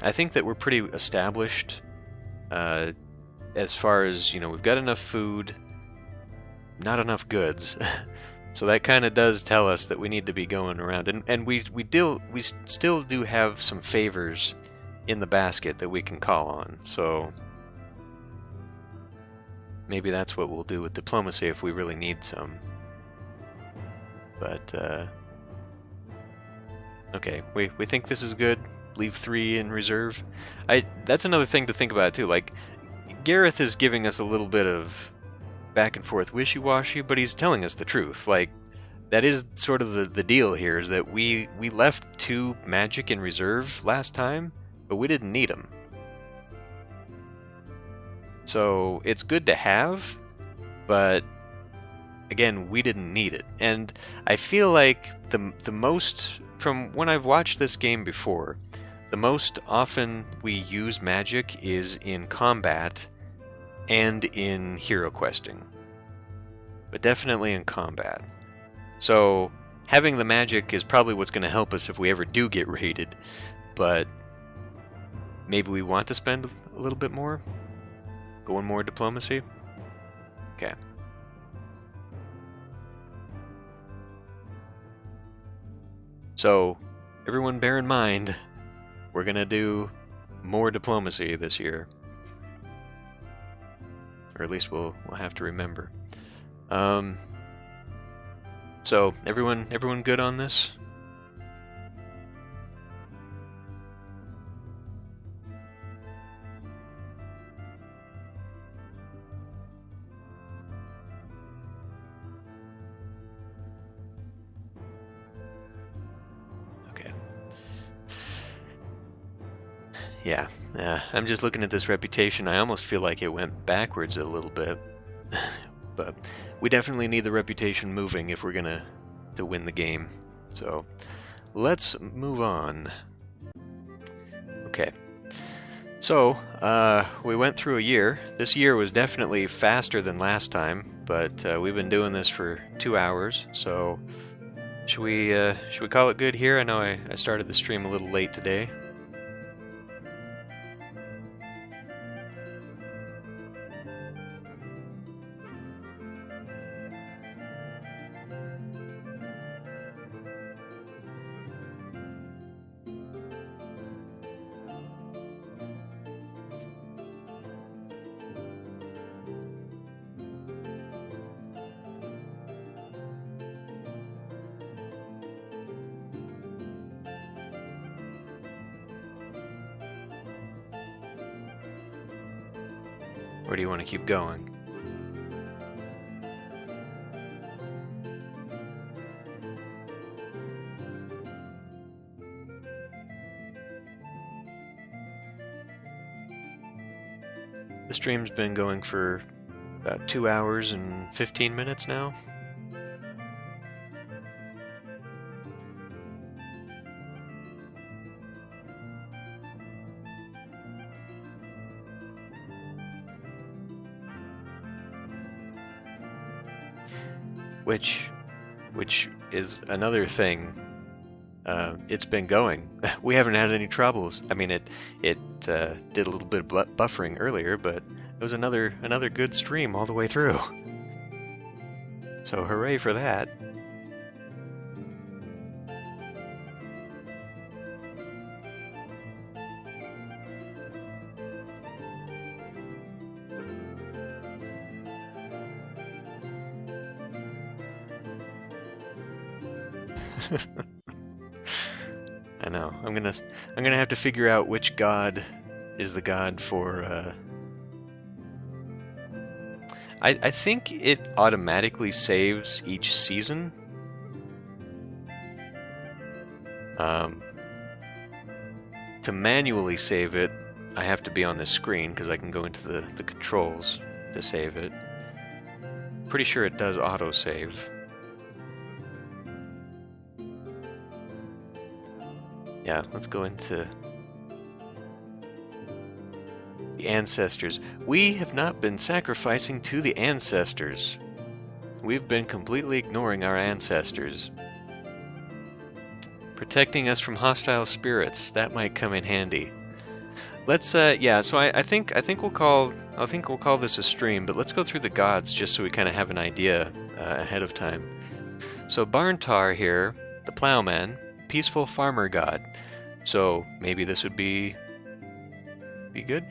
I think that we're pretty established as far as, we've got enough food, not enough goods. So that kind of does tell us that we need to be going around, and we still do have some favors in the basket that we can call on. So maybe that's what we'll do with diplomacy if we really need some. But okay, we think this is good. Leave 3 in reserve. That's another thing to think about too. Like, Gareth is giving us a little bit of back and forth wishy-washy, but he's telling us the truth. Like, that is sort of the deal here, is that we left 2 magic in reserve last time, but we didn't need them. So it's good to have, but again, we didn't need it. And I feel like the most, from when I've watched this game before, the most often we use magic is in combat and in hero questing, but definitely in combat. So having the magic is probably what's going to help us if we ever do get raided, but maybe we want to spend a little bit more? Going more diplomacy? Okay. So, everyone bear in mind, we're going to do more diplomacy this year. Or at least we'll have to remember. So, everyone good on this? Yeah, I'm just looking at this reputation. I almost feel like it went backwards a little bit. But we definitely need the reputation moving if we're gonna to win the game. So let's move on. Okay. So, we went through a year. This year was definitely faster than last time, but we've been doing this for 2 hours, so should we call it good here? I know I started the stream a little late today. Or do you want to keep going? The stream's been going for about 2 hours and 15 minutes now. Which is another thing. It's been going. We haven't had any troubles. I mean, it did a little bit of buffering earlier, but it was another good stream all the way through. So hooray for that. I know. I'm gonna have to figure out which god is the god for. I think it automatically saves each season. To manually save it, I have to be on this screen because I can go into the controls to save it. Pretty sure it does auto-save. Yeah, let's go into the ancestors. We have not been sacrificing to the ancestors. We've been completely ignoring our ancestors. Protecting us from hostile spirits, that might come in handy. Let's yeah. So I think we'll call this a stream, but let's go through the gods just so we kind of have an idea ahead of time. So Barntar here, the plowman, peaceful farmer god. So maybe this would be good.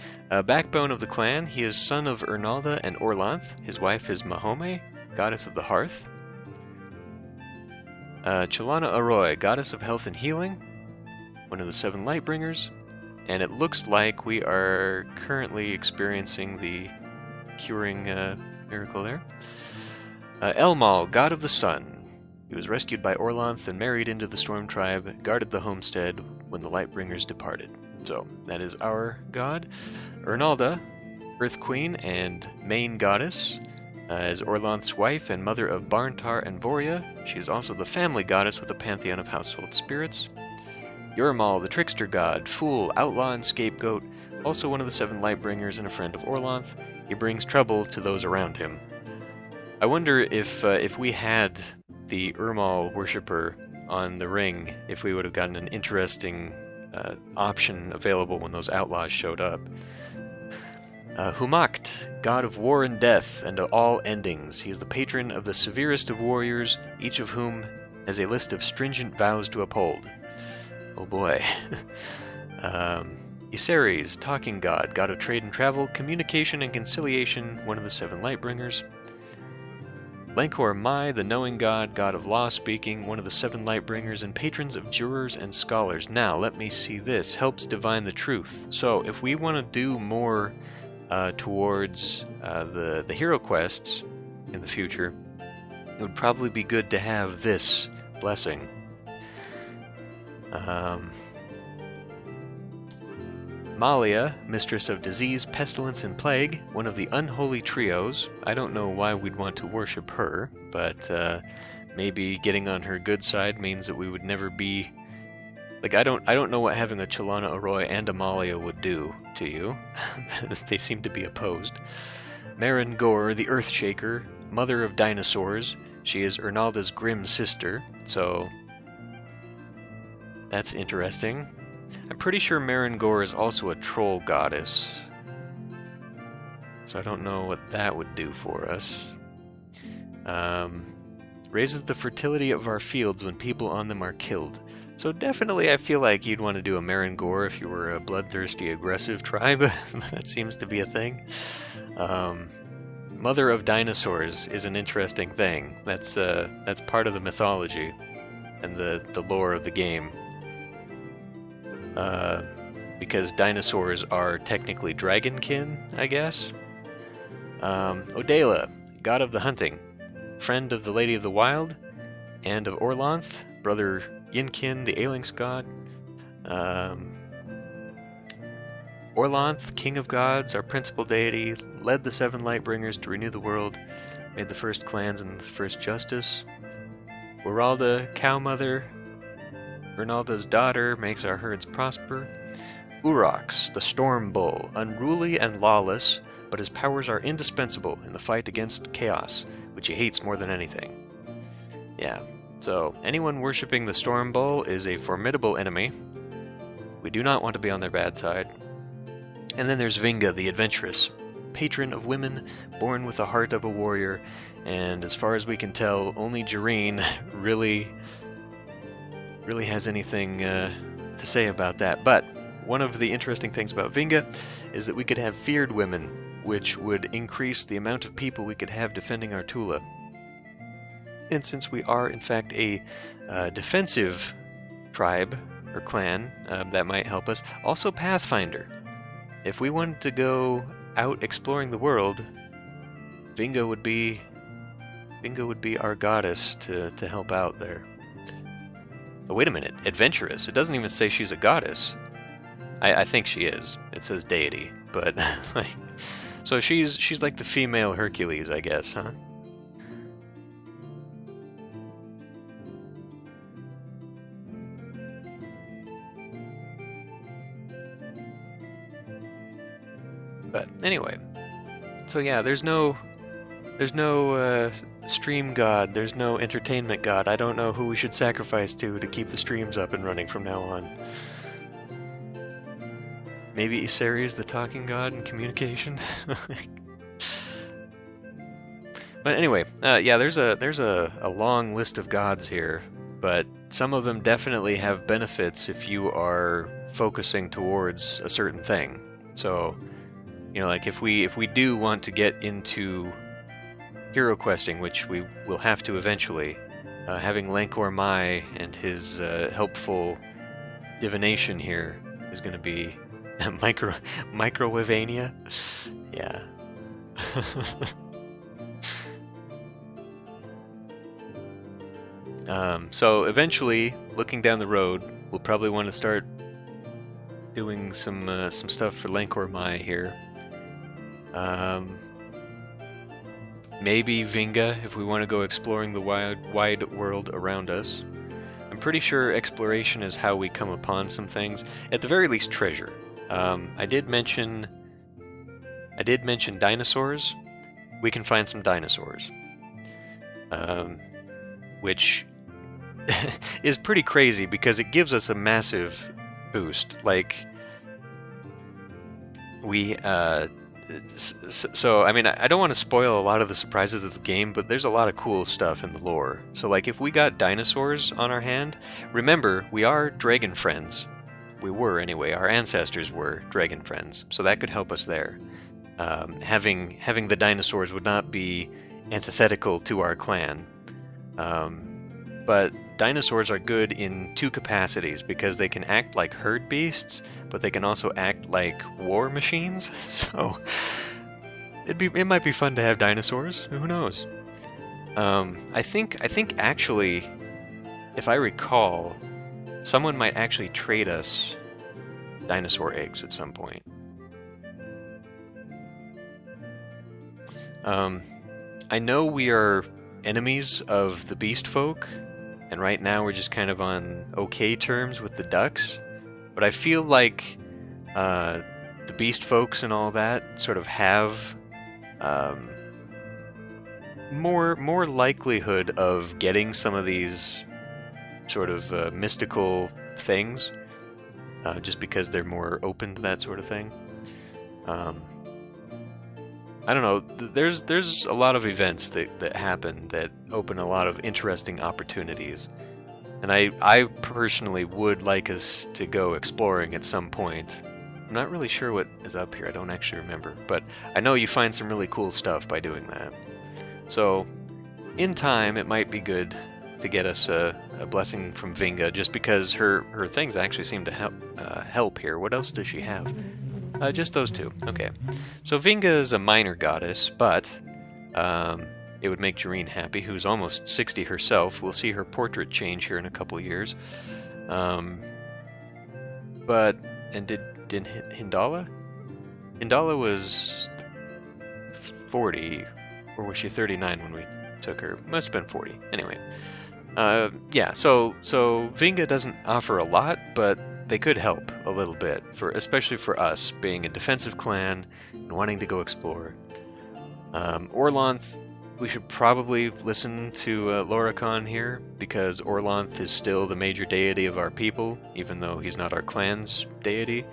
Backbone of the clan. He is son of Ernalda and Orlanth. His wife is Mahome, goddess of the hearth. Chalana Arroy, goddess of health and healing, one of the 7 Lightbringers. And it looks like we are currently experiencing the curing miracle there. Elmal, god of the sun. He was rescued by Orlanth and married into the Storm Tribe, guarded the homestead when the Lightbringers departed. So, that is our god. Ernalda, Earth Queen and main goddess, is Orlanth's wife and mother of Barntar and Voria. She is also the family goddess with a pantheon of household spirits. Yurmal, the trickster god, fool, outlaw, and scapegoat, also one of the 7 Lightbringers and a friend of Orlanth. He brings trouble to those around him. I wonder if we had the Urmal worshipper on the ring, if we would have gotten an interesting option available when those outlaws showed up. Humakt, god of war and death and all endings. He is the patron of the severest of warriors, each of whom has a list of stringent vows to uphold. Oh boy. Iseres, talking god, god of trade and travel, communication and conciliation, one of the 7 Lightbringers. Lankor Mai, the knowing god, god of law speaking, one of the 7 Lightbringers, and patrons of jurors and scholars. Now, let me see this. Helps divine the truth. So, if we want to do more towards the hero quests in the future, it would probably be good to have this blessing. Malia, mistress of disease, pestilence, and plague, one of the unholy trios. I don't know why we'd want to worship her, but maybe getting on her good side means that we would never be... Like, I don't know what having a Chalana Arroy and a Malia would do to you. They seem to be opposed. Marin Gore, the Earthshaker, mother of dinosaurs. She is Ernalda's grim sister, so... That's interesting. I'm pretty sure Marin Gore is also a troll goddess. So I don't know what that would do for us. Raises the fertility of our fields when people on them are killed. So definitely I feel like you'd want to do a Marin Gore if you were a bloodthirsty, aggressive tribe. That seems to be a thing. Mother of dinosaurs is an interesting thing. That's part of the mythology and the lore of the game. Because dinosaurs are technically dragonkin, I guess. Odela, god of the hunting, friend of the Lady of the Wild, and of Orlanth, brother Yinkin, the Ailings god. Orlanth, king of gods, our principal deity, led the 7 Lightbringers to renew the world, made the first clans and the first justice. Uralda, cow mother, Ernalda's daughter, makes our herds prosper. Urox, the storm bull, unruly and lawless, but his powers are indispensable in the fight against chaos, which he hates more than anything. Yeah, so anyone worshipping the storm bull is a formidable enemy. We do not want to be on their bad side. And then there's Vinga, the adventurous, patron of women, born with the heart of a warrior, and as far as we can tell, only Jareen really has anything to say about that. But one of the interesting things about Vinga is that we could have feared women, which would increase the amount of people we could have defending our Tula. And since we are, in fact, a defensive tribe or clan, that might help us. Also Pathfinder. If we wanted to go out exploring the world, Vinga would be our goddess to help out there. Oh, wait a minute, adventurous. It doesn't even say she's a goddess. I think she is. It says deity, but like, so she's like the female Hercules, I guess, huh? But anyway, so yeah, there's no stream god, there's no entertainment god. I don't know who we should sacrifice to keep the streams up and running from now on. Maybe Iseri is the talking god in communication. But anyway, yeah, there's a long list of gods here, but some of them definitely have benefits if you are focusing towards a certain thing. So, like if we do want to get into hero questing, which we will have to eventually, having Lankor Mai and his helpful divination here is going to be microwavania. Yeah. So eventually, looking down the road, we'll probably want to start doing some stuff for Lankor Mai here. Maybe Vinga if we want to go exploring the wide world around us. I'm pretty sure exploration is how we come upon some things. At the very least, treasure. I did mention dinosaurs. We can find some dinosaurs, which is pretty crazy because it gives us a massive boost. Like we, so I mean, I don't want to spoil a lot of the surprises of the game, but there's a lot of cool stuff in the lore. So like if we got dinosaurs on our hand, remember we are dragon friends. We were anyway. Our ancestors were dragon friends, so that could help us there. Having the dinosaurs would not be antithetical to our clan. But dinosaurs are good in two capacities because they can act like herd beasts, but they can also act like war machines. So it might be fun to have dinosaurs. Who knows? I think actually, if I recall, someone might actually trade us dinosaur eggs at some point. I know we are enemies of the beast folk, and right now we're just kind of on okay terms with the ducks, but I feel like the beast folks and all that sort of have more likelihood of getting some of these sort of mystical things, just because they're more open to that sort of thing. I don't know, there's a lot of events that happen that open a lot of interesting opportunities. And I personally would like us to go exploring at some point. I'm not really sure what is up here, I don't actually remember. But I know you find some really cool stuff by doing that. So, in time, it might be good to get us a blessing from Vinga, just because her things actually seem to help here. What else does she have? Just those two. Okay. So Vinga is a minor goddess, but it would make Jareen happy, who's almost 60 herself. We'll see her portrait change here in a couple years. But, and did Hindala? Hindala was 40, or was she 39 when we took her? Must have been 40. Anyway. Yeah, so Vinga doesn't offer a lot, but they could help a little bit, especially for us, being a defensive clan and wanting to go explore. Orlanth, we should probably listen to Loricon here, because Orlanth is still the major deity of our people, even though he's not our clan's deity,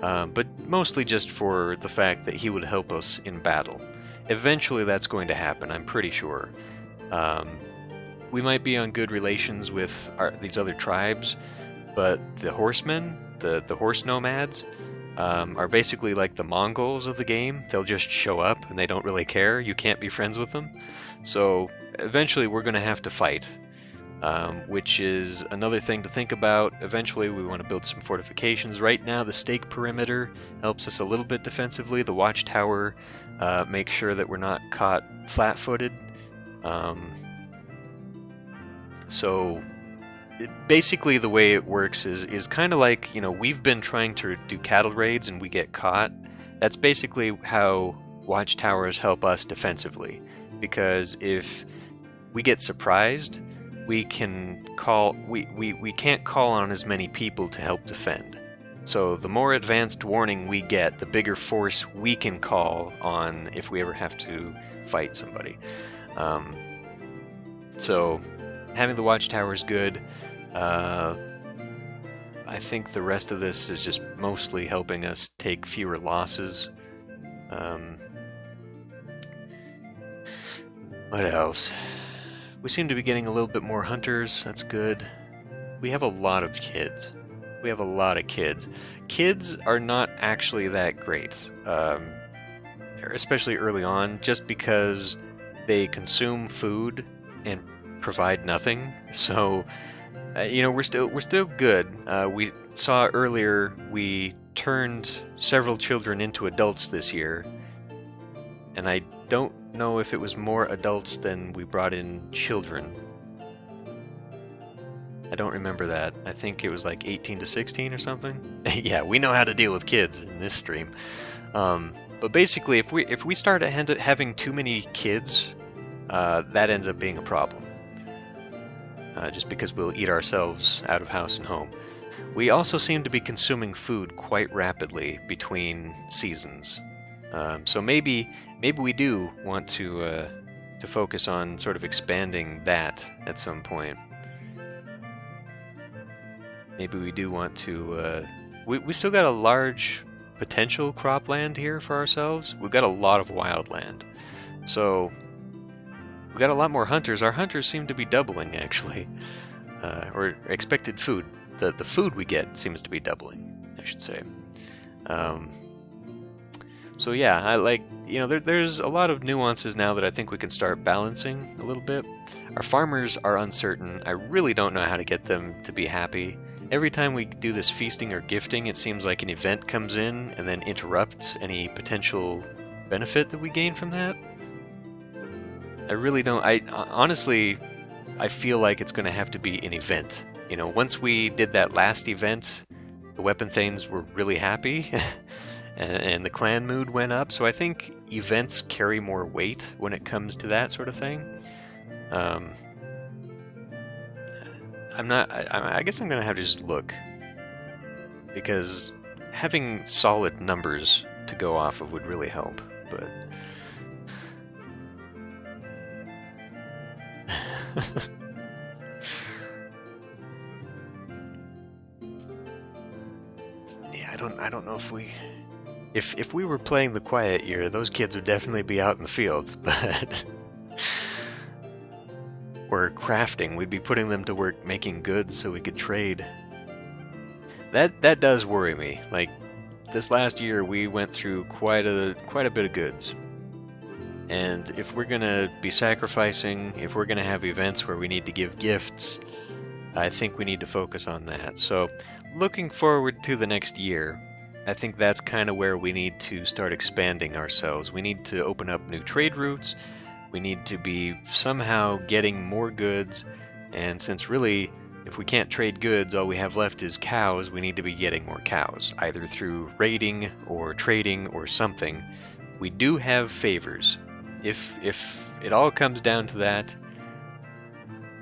but mostly just for the fact that he would help us in battle. Eventually that's going to happen, I'm pretty sure. We might be on good relations with these other tribes, but the horsemen, the horse nomads, are basically like the Mongols of the game. They'll just show up and they don't really care. You can't be friends with them. So eventually we're going to have to fight, which is another thing to think about. Eventually we want to build some fortifications. Right now the stake perimeter helps us a little bit defensively. The watchtower makes sure that we're not caught flat-footed. So basically the way it works is kind of like, we've been trying to do cattle raids and we get caught. That's basically how watchtowers help us defensively, because if we get surprised, we can't call on as many people to help defend. So the more advanced warning we get, the bigger force we can call on if we ever have to fight somebody. So having the watchtower is good. I think the rest of this is just mostly helping us take fewer losses. What else? We seem to be getting a little bit more hunters. That's good. We have a lot of kids. We have a lot of kids. Kids are not actually that great, especially early on, just because they consume food and provide nothing. So, we're still good. We saw earlier we turned several children into adults this year, and I don't know if it was more adults than we brought in children. I don't remember that. I think it was like 18 to 16 or something. Yeah, we know how to deal with kids in this stream. But basically, if we start having too many kids, that ends up being a problem. Just because we'll eat ourselves out of house and home. We also seem to be consuming food quite rapidly between seasons. So maybe we do want to focus on sort of expanding that at some point. Maybe we do want to... we still got a large potential cropland here for ourselves. We've got a lot of wildland. So we've got a lot more hunters. Our hunters seem to be doubling, actually. Or expected food. The food we get seems to be doubling, I should say. So yeah, I like, there's a lot of nuances now that I think we can start balancing a little bit. Our farmers are uncertain. I really don't know how to get them to be happy. Every time we do this feasting or gifting, it seems like an event comes in and then interrupts any potential benefit that we gain from that. I really don't. Honestly, I feel like it's going to have to be an event. Once we did that last event, the Weapon Thanes were really happy, and the clan mood went up. So I think events carry more weight when it comes to that sort of thing. I guess I'm going to have to just look, because having solid numbers to go off of would really help, but... Yeah, I don't know if we were playing the quiet year, those kids would definitely be out in the fields, but... Or crafting, we'd be putting them to work making goods so we could trade. That does worry me. Like, this last year we went through quite a bit of goods. And if we're gonna be sacrificing, if we're gonna have events where we need to give gifts, I think we need to focus on that. So, looking forward to the next year, I think that's kind of where we need to start expanding ourselves. We need to open up new trade routes. We need to be somehow getting more goods, and since really, if we can't trade goods, all we have left is cows, we need to be getting more cows, either through raiding or trading or something. We do have favors. If it all comes down to that,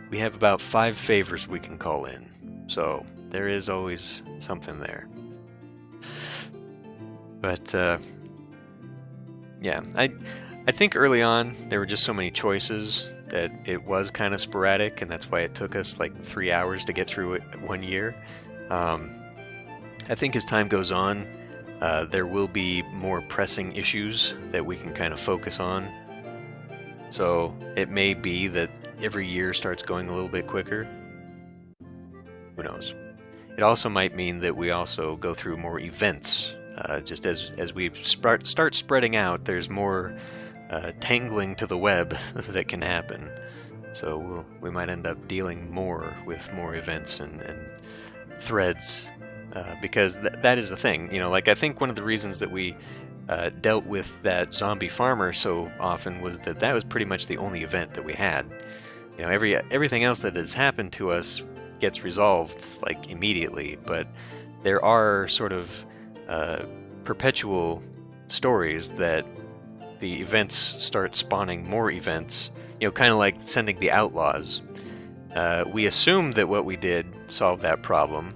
we have about 5 favors we can call in. So there is always something there. But yeah, I think early on there were just so many choices that it was kind of sporadic, and that's why it took us like 3 hours to get through it one year. I think as time goes on, there will be more pressing issues that we can kind of focus on. So it may be that every year starts going a little bit quicker. Who knows? It also might mean that we also go through more events. Just as we start spreading out, there's more tangling to the web that can happen. So we might end up dealing more with more events and threads, because that is the thing. Like, I think one of the reasons that we dealt with that zombie farmer so often was that was pretty much the only event that we had. Everything else that has happened to us gets resolved like immediately, but there are sort of perpetual stories that the events start spawning more events, kind of like sending the outlaws. We assumed that what we did solved that problem,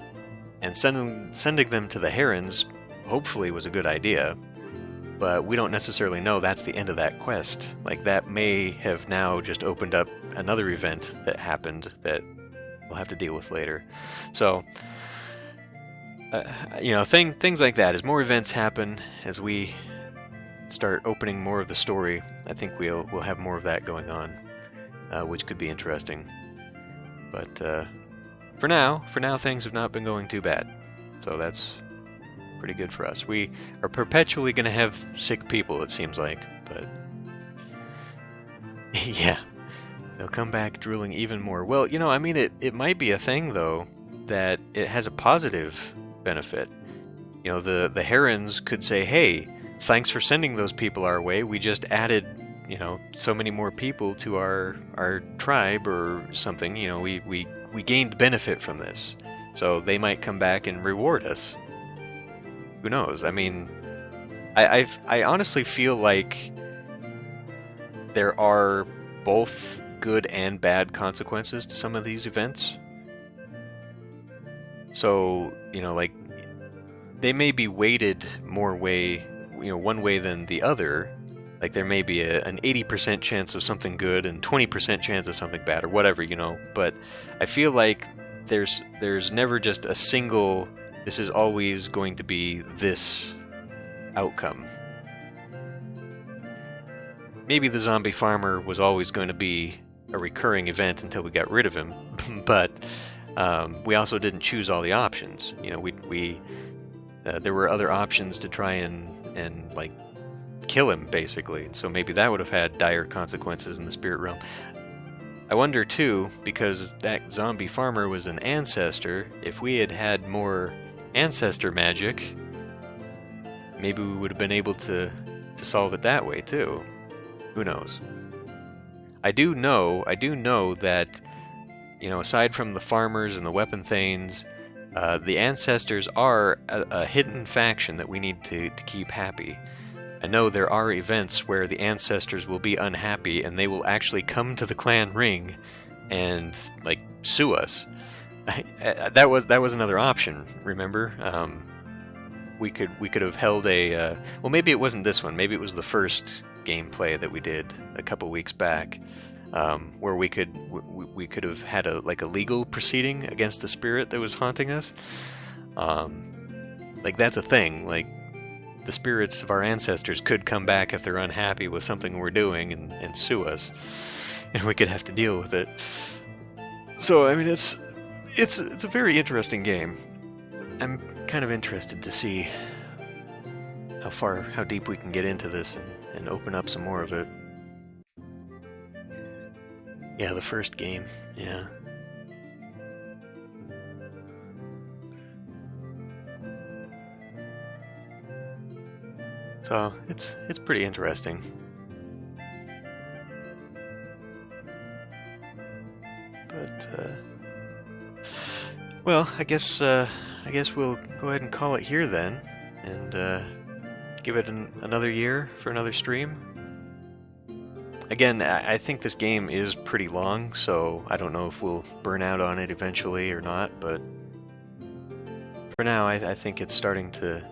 and sending them to the herons hopefully was a good idea, but we don't necessarily know that's the end of that quest. Like, that may have now just opened up another event that happened that we'll have to deal with later. So, you know, things like that. As more events happen, as we start opening more of the story, I think we'll have more of that going on, which could be interesting. But for now, things have not been going too bad, so that's pretty good for us. We are perpetually going to have sick people, it seems like, but yeah, they'll come back drooling even more. Well, you know, I mean, it might be a thing though that it has a positive benefit. You know, the herons could say, "Hey, thanks for sending those people our way. We just added, you know, so many more people to our tribe or something. You know, we gained benefit from this." So they might come back and reward us. Who knows? I mean, I honestly feel like there are both good and bad consequences to some of these events. So, you know, like, they may be weighted more one way than the other. Like, there may be an 80% chance of something good and 20% chance of something bad, or whatever, you know. But I feel like there's never just a single, this is always going to be this outcome. Maybe the zombie farmer was always going to be a recurring event until we got rid of him, but we also didn't choose all the options. You know, there were other options to try and like kill him, basically. And so maybe that would have had dire consequences in the spirit realm. I wonder too, because that zombie farmer was an ancestor, if we had had more ancestor magic, maybe we would have been able to solve it that way too. Who knows? I do know that, you know, aside from the farmers and the weapon thanes, the ancestors are a hidden faction that we need to keep happy. I know there are events where the ancestors will be unhappy and they will actually come to the clan ring and, like, sue us. That was another option, remember? We could have held a well, maybe it wasn't this one, maybe it was the first gameplay that we did a couple weeks back, where we could have had a legal proceeding against the spirit that was haunting us. Like, that's a thing. Like, the spirits of our ancestors could come back if they're unhappy with something we're doing and sue us, and we could have to deal with it. So, I mean, it's a very interesting game. I'm kind of interested to see how deep we can get into this and open up some more of it. Yeah, the first game, yeah. So, it's pretty interesting. But, well, I guess we'll go ahead and call it here then, and give it another year for another stream. Again, I think this game is pretty long, so I don't know if we'll burn out on it eventually or not, but for now, I think it's starting to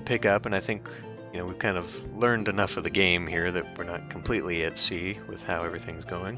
pick up, and I think, you know, we've kind of learned enough of the game here that we're not completely at sea with how everything's going.